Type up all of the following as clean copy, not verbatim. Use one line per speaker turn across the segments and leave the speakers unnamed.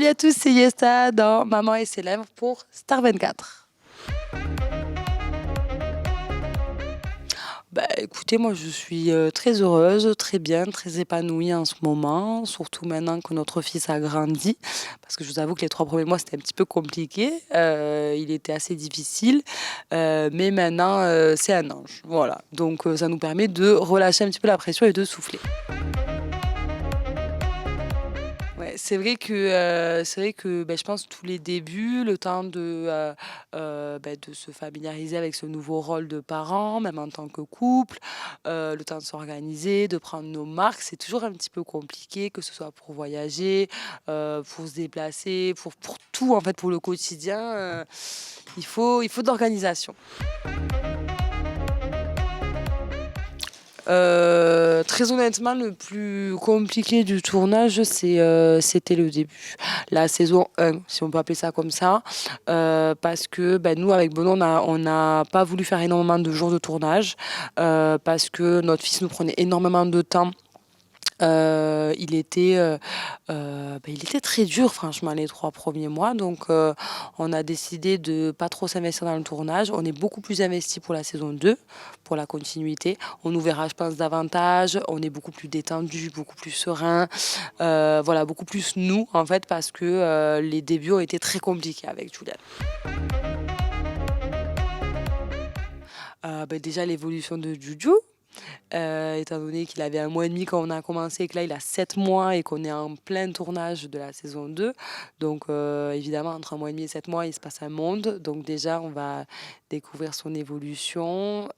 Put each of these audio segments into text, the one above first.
Salut à tous, c'est Yesta dans Maman et ses lèvres pour Star 24. Écoutez, moi je suis très heureuse, très bien, très épanouie en ce moment, surtout maintenant que notre fils a grandi, parce que je vous avoue que les 3 premiers mois c'était un petit peu compliqué, il était assez difficile, mais maintenant c'est un ange, voilà. Donc ça nous permet de relâcher un petit peu la pression et de souffler. Ouais, c'est vrai que je pense tous les débuts, le temps de se familiariser avec ce nouveau rôle de parent, même en tant que couple, le temps de s'organiser, de prendre nos marques, c'est toujours un petit peu compliqué, que ce soit pour voyager, pour se déplacer, pour tout en fait, pour le quotidien, il faut de l'organisation. Très honnêtement, le plus compliqué du tournage, c'était le début. La saison 1, si on peut appeler ça comme ça. Parce que nous, avec Benoît, on n'a pas voulu faire énormément de jours de tournage. Parce que notre fils nous prenait énormément de temps. Il était très dur, franchement, les 3 premiers mois. Donc, on a décidé de pas trop s'investir dans le tournage. On est beaucoup plus investi pour la saison 2, pour la continuité. On nous verra, je pense, davantage. On est beaucoup plus détendu, beaucoup plus serein. Voilà, beaucoup plus nous, en fait, parce que les débuts ont été très compliqués avec Julian. Déjà, l'évolution de Juju. Étant donné qu'il avait 1 mois et demi quand on a commencé et que là il a 7 mois et qu'on est en plein tournage de la saison 2. Donc évidemment entre 1 mois et demi et 7 mois il se passe un monde. Donc déjà on va découvrir son évolution.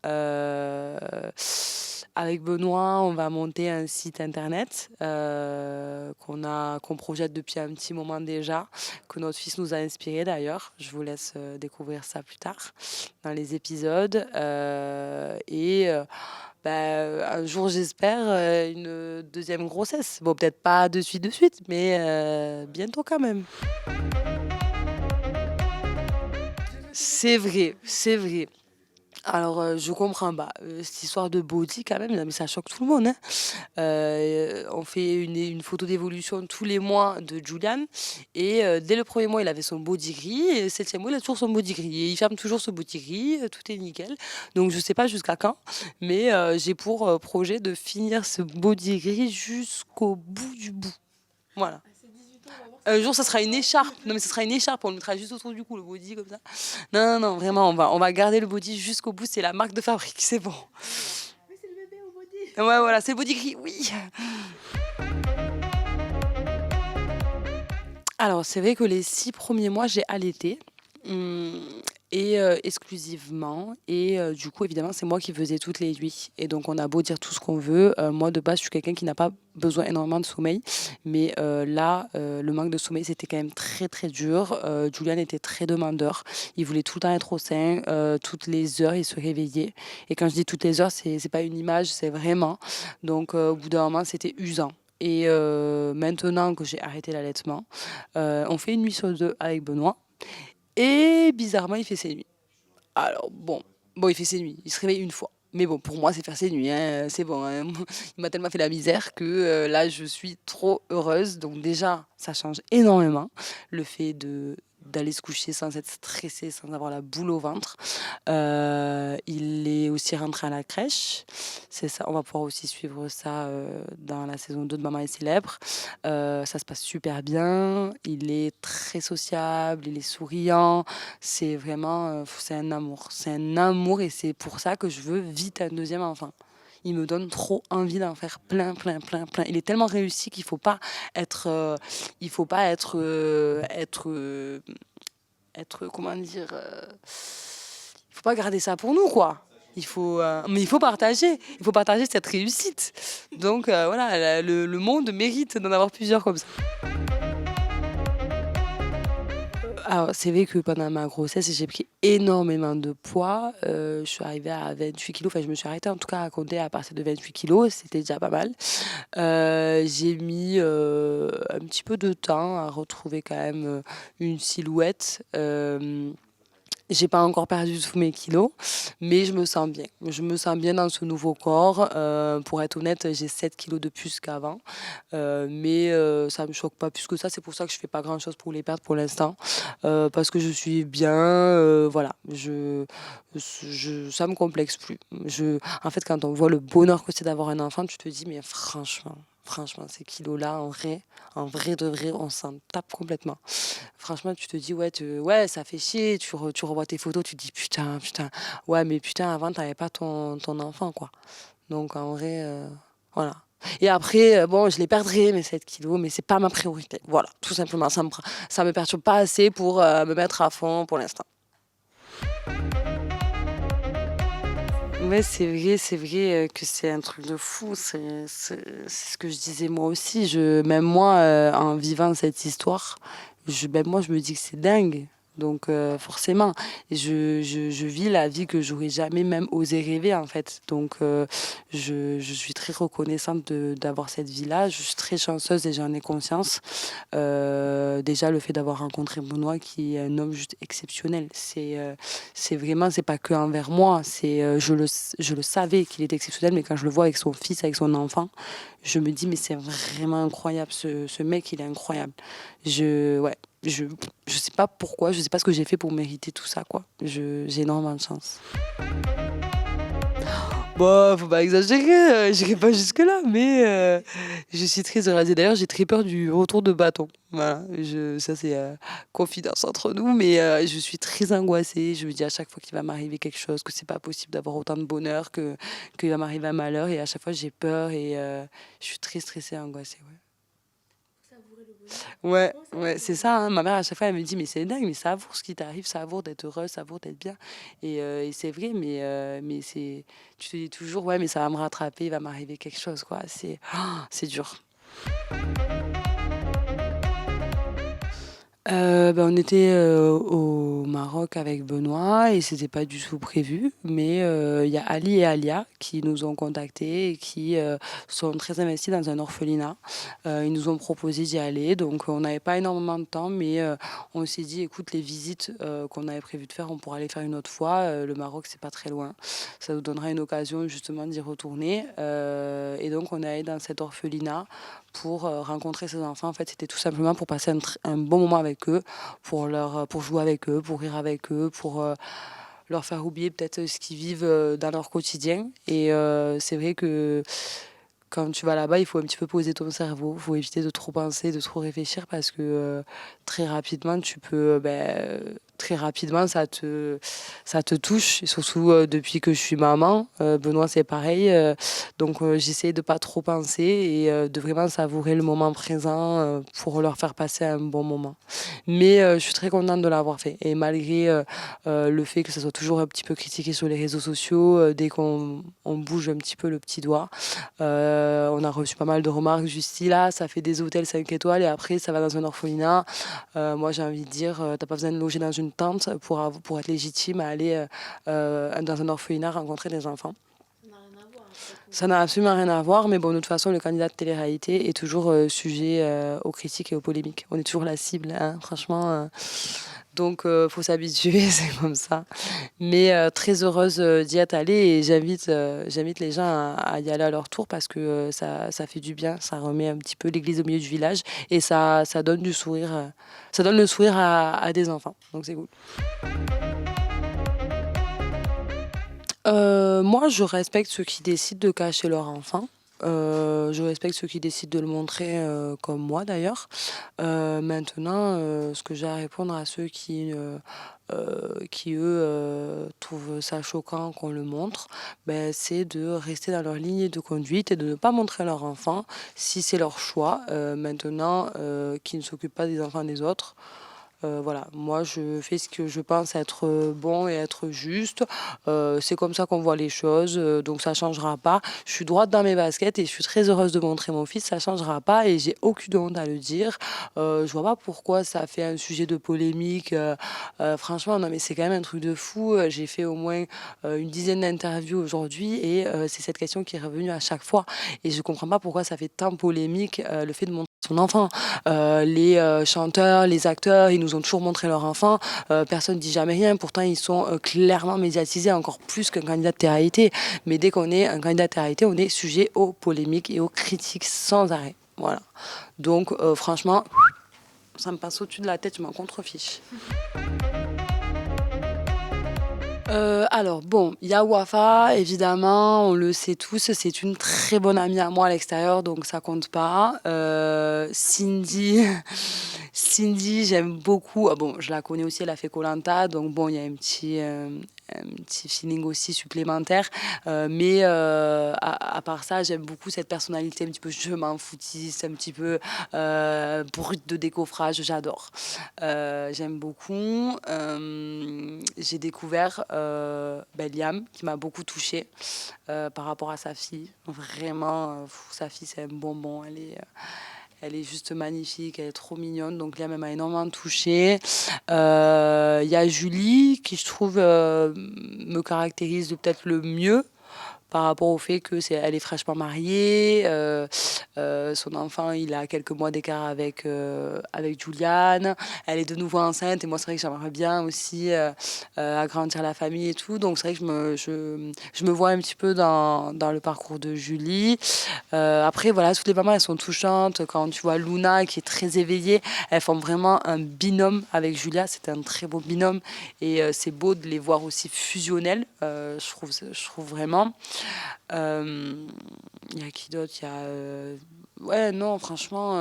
Avec Benoît, on va monter un site internet qu'on projette depuis un petit moment déjà, que notre fils nous a inspiré d'ailleurs. Je vous laisse découvrir ça plus tard dans les épisodes. Un jour, j'espère, une deuxième grossesse. Bon, peut-être pas de suite, mais bientôt quand même. C'est vrai, c'est vrai. Alors, je comprends pas. Cette histoire de body quand même, non, mais ça choque tout le monde, hein. On fait une photo d'évolution tous les mois de Julian et dès le 1er mois, il avait son body gris et le 7e mois, il a toujours son body gris et il ferme toujours ce body gris, tout est nickel. Donc je sais pas jusqu'à quand, mais j'ai pour, projet de finir ce body gris jusqu'au bout du bout. Voilà. Un jour, ça sera une écharpe. Non, mais ça sera une écharpe. On le mettra juste autour du cou, le body, comme ça. Non, non, non, vraiment, on va garder le body jusqu'au bout. C'est la marque de fabrique, c'est bon.
Mais c'est le bébé au body.
Ouais, voilà, c'est le body gris, oui. Alors, c'est vrai que les 6 premiers mois, j'ai allaité. Mmh, et exclusivement et du coup, évidemment, c'est moi qui faisais toutes les nuits et donc on a beau dire tout ce qu'on veut, moi, de base, je suis quelqu'un qui n'a pas besoin énormément de sommeil mais là, le manque de sommeil, c'était quand même très, très dur. Julian était très demandeur. Il voulait tout le temps être au sein, toutes les heures, il se réveillait et quand je dis toutes les heures, c'est pas une image, c'est vraiment. Donc au bout d'un moment, c'était usant et maintenant que j'ai arrêté l'allaitement, on fait une nuit sur 2 avec Benoît et bizarrement, il fait ses nuits. Alors bon, il fait ses nuits, il se réveille une fois. Mais bon, pour moi, c'est faire ses nuits, hein, c'est bon, hein. Il m'a tellement fait la misère que là, je suis trop heureuse. Donc déjà, ça change énormément le fait d'aller se coucher sans être stressé, sans avoir la boule au ventre. Il est aussi rentré à la crèche. C'est ça, on va pouvoir aussi suivre ça dans la saison 2 de Maman est célèbre. Ça se passe super bien. Il est très sociable, il est souriant. C'est vraiment, c'est un amour. C'est un amour et c'est pour ça que je veux vite un deuxième enfant. Il me donne trop envie d'en faire plein, plein, plein, plein. Il est tellement réussi qu'il faut pas être, il faut pas être, comment dire, il faut pas garder ça pour nous, quoi. Mais il faut partager. Il faut partager cette réussite. Donc voilà, le monde mérite d'en avoir plusieurs comme ça. Alors, c'est vrai que pendant ma grossesse, j'ai pris énormément de poids. Je suis arrivée à 28 kilos. Enfin, je me suis arrêtée en tout cas à compter à partir de 28 kilos. C'était déjà pas mal. J'ai mis un petit peu de temps à retrouver quand même une silhouette. J'ai pas encore perdu tous mes kilos, mais je me sens bien. Je me sens bien dans ce nouveau corps. Pour être honnête, j'ai 7 kilos de plus qu'avant. Mais ça me choque pas plus que ça. C'est pour ça que je fais pas grand-chose pour les perdre pour l'instant. Parce que je suis bien. Voilà. Ça me complexe plus. En fait, quand on voit le bonheur que c'est d'avoir un enfant, tu te dis, mais franchement, ces kilos-là, en vrai de vrai, on s'en tape complètement. Franchement, tu te dis, ouais, ça fait chier. Tu revois tes photos, tu te dis, putain. Ouais, mais putain, avant, t'avais pas ton enfant, quoi. Donc, en vrai, voilà. Et après, bon, je les perdrai, mes 7 kilos, mais c'est pas ma priorité. Voilà, tout simplement. Ça me perturbe pas assez pour me mettre à fond pour l'instant. Ouais, c'est vrai que c'est un truc de fou. C'est ce que je disais moi aussi. Même moi, en vivant cette histoire, même moi, je me dis que c'est dingue. Donc forcément, je vis la vie que j'aurais jamais même osé rêver en fait. Donc je suis très reconnaissante d'avoir cette vie-là. Je suis très chanceuse et j'en ai conscience. Déjà le fait d'avoir rencontré Benoît qui est un homme juste exceptionnel. C'est vraiment, c'est pas que envers moi. Je le savais qu'il était exceptionnel, mais quand je le vois avec son fils, avec son enfant, je me dis mais c'est vraiment incroyable. Ce mec, il est incroyable. Ouais, je sais pas pourquoi, je sais pas ce que j'ai fait pour mériter tout ça, quoi. J'ai énormément de chance. Bon, faut pas exagérer, j'irai pas jusque-là, mais je suis très heureuse. Et d'ailleurs, j'ai très peur du retour de bâton. Voilà, ça c'est confidence entre nous, mais je suis très angoissée. Je me dis à chaque fois qu'il va m'arriver quelque chose, que c'est pas possible d'avoir autant de bonheur, qu'il va m'arriver un malheur, et à chaque fois j'ai peur et je suis très stressée, angoissée. Ouais.
Savourer le bonheur.
Ouais, c'est ça, hein. Ma mère, à chaque fois, elle me dit, mais c'est dingue, mais savoure ce qui t'arrive, savoure d'être heureuse, savoure d'être bien. Et c'est vrai, mais tu te dis toujours, ouais, mais ça va me rattraper, il va m'arriver quelque chose, quoi. C'est dur. On était au Maroc avec Benoît et c'était pas du tout prévu, mais il y a Ali et Alia qui nous ont contactés et qui sont très investis dans un orphelinat. Ils nous ont proposé d'y aller, donc on n'avait pas énormément de temps, mais on s'est dit, écoute, les visites qu'on avait prévu de faire, on pourra les faire une autre fois. Le Maroc, c'est pas très loin. Ça nous donnera une occasion justement d'y retourner. Et donc on est allé dans cet orphelinat pour rencontrer ces enfants. En fait, c'était tout simplement pour passer un bon moment avec eux, pour jouer avec eux, pour rire avec eux, pour leur faire oublier peut-être ce qu'ils vivent dans leur quotidien. Et c'est vrai que quand tu vas là-bas, il faut un petit peu poser ton cerveau. Il faut éviter de trop penser, de trop réfléchir parce que très rapidement, très rapidement, ça te touche. Et surtout depuis que je suis maman. Benoît, c'est pareil. Donc, j'essaie de pas trop penser et de vraiment savourer le moment présent pour leur faire passer un bon moment. Mais je suis très contente de l'avoir fait. Et malgré le fait que ça soit toujours un petit peu critiqué sur les réseaux sociaux, dès qu'on bouge un petit peu le petit doigt, on a reçu pas mal de remarques juste là, ça fait des hôtels 5 étoiles et après ça va dans un orphelinat. Moi j'ai envie de dire, t'as pas besoin de loger dans une tente pour être légitime à aller dans un orphelinat rencontrer des enfants.
Ça n'a rien à voir.
Ça n'a absolument rien à voir, mais bon, de toute façon, le candidat de télé-réalité est toujours sujet aux critiques et aux polémiques. On est toujours la cible, hein, franchement. Donc, faut s'habituer, c'est comme ça. Mais très heureuse d'y être allée et j'invite les gens à y aller à leur tour parce que ça fait du bien, ça remet un petit peu l'église au milieu du village et ça donne du sourire, ça donne le sourire à des enfants. Donc, c'est cool. Moi, je respecte ceux qui décident de cacher leur enfant. Je respecte ceux qui décident de le montrer, comme moi d'ailleurs. Maintenant, ce que j'ai à répondre à ceux qui eux, trouvent ça choquant qu'on le montre, c'est de rester dans leur lignée de conduite et de ne pas montrer leur enfant si c'est leur choix. Maintenant, qu'ils ne s'occupent pas des enfants des autres. Voilà, moi je fais ce que je pense être bon et être juste. C'est comme ça qu'on voit les choses, donc ça changera pas. Je suis droite dans mes baskets et je suis très heureuse de montrer mon fils, ça changera pas et j'ai aucune honte à le dire. Je vois pas pourquoi ça fait un sujet de polémique. Franchement, non mais c'est quand même un truc de fou. J'ai fait au moins une dizaine d'interviews aujourd'hui et c'est cette question qui est revenue à chaque fois et je comprends pas pourquoi ça fait tant polémique le fait de montrer son enfant. Les chanteurs, les acteurs, ils nous ont toujours montré leur enfant. Personne ne dit jamais rien. Pourtant, ils sont clairement médiatisés, encore plus qu'un candidat de télé-réalité. Mais dès qu'on est un candidat de télé-réalité, on est sujet aux polémiques et aux critiques sans arrêt. Voilà. Donc, franchement, ça me passe au-dessus de la tête, je m'en contrefiche. Alors bon, il y a Wafa, évidemment, on le sait tous, c'est une très bonne amie à moi à l'extérieur, donc ça compte pas. Cindy, Cindy, j'aime beaucoup. Ah bon, je la connais aussi, elle a fait koh, donc bon, il y a un petit feeling aussi supplémentaire. Mais à part ça, j'aime beaucoup cette personnalité un petit peu je m'en foutiste, un petit peu brute de décoffrage, j'adore. J'aime beaucoup. J'ai découvert Liam, qui m'a beaucoup touchée par rapport à sa fille. Vraiment, sa fille, c'est un bonbon. Elle est juste magnifique, elle est trop mignonne. Donc Liam, elle m'a énormément touchée. Il y a Julie, qui je trouve me caractérise peut-être le mieux par rapport au fait elle est fraîchement mariée, son enfant il a quelques mois d'écart avec Juliane, elle est de nouveau enceinte et moi c'est vrai que j'aimerais bien aussi agrandir la famille et tout, donc c'est vrai que je me vois un petit peu dans le parcours de Julie. Après voilà, toutes les mamans elles sont touchantes, quand tu vois Luna qui est très éveillée, elles font vraiment un binôme avec Julia, c'est un très beau binôme et c'est beau de les voir aussi fusionnels, je trouve vraiment. Il y a qui d'autre? Il y a. Ouais, non, franchement,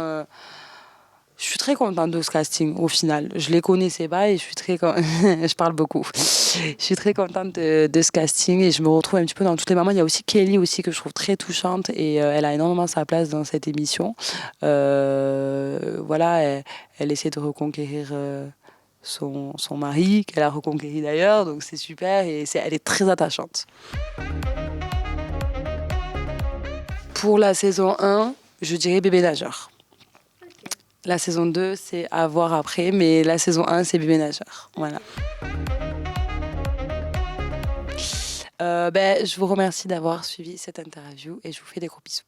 je suis très contente de ce casting au final. Je les connaissais pas et je suis je parle beaucoup. Je suis très contente de ce casting et je me retrouve un petit peu dans toutes les mamans. Il y a aussi Kelly aussi que je trouve très touchante et elle a énormément sa place dans cette émission. Voilà, elle essaie de reconquérir. Son mari, qu'elle a reconquéri d'ailleurs, donc c'est super et elle est très attachante. Pour la saison 1, je dirais Bébé Nageur.
Ok.
La saison 2, c'est à voir après, mais la saison 1, c'est Bébé Nageur. Voilà. Je vous remercie d'avoir suivi cette interview et je vous fais des gros bisous.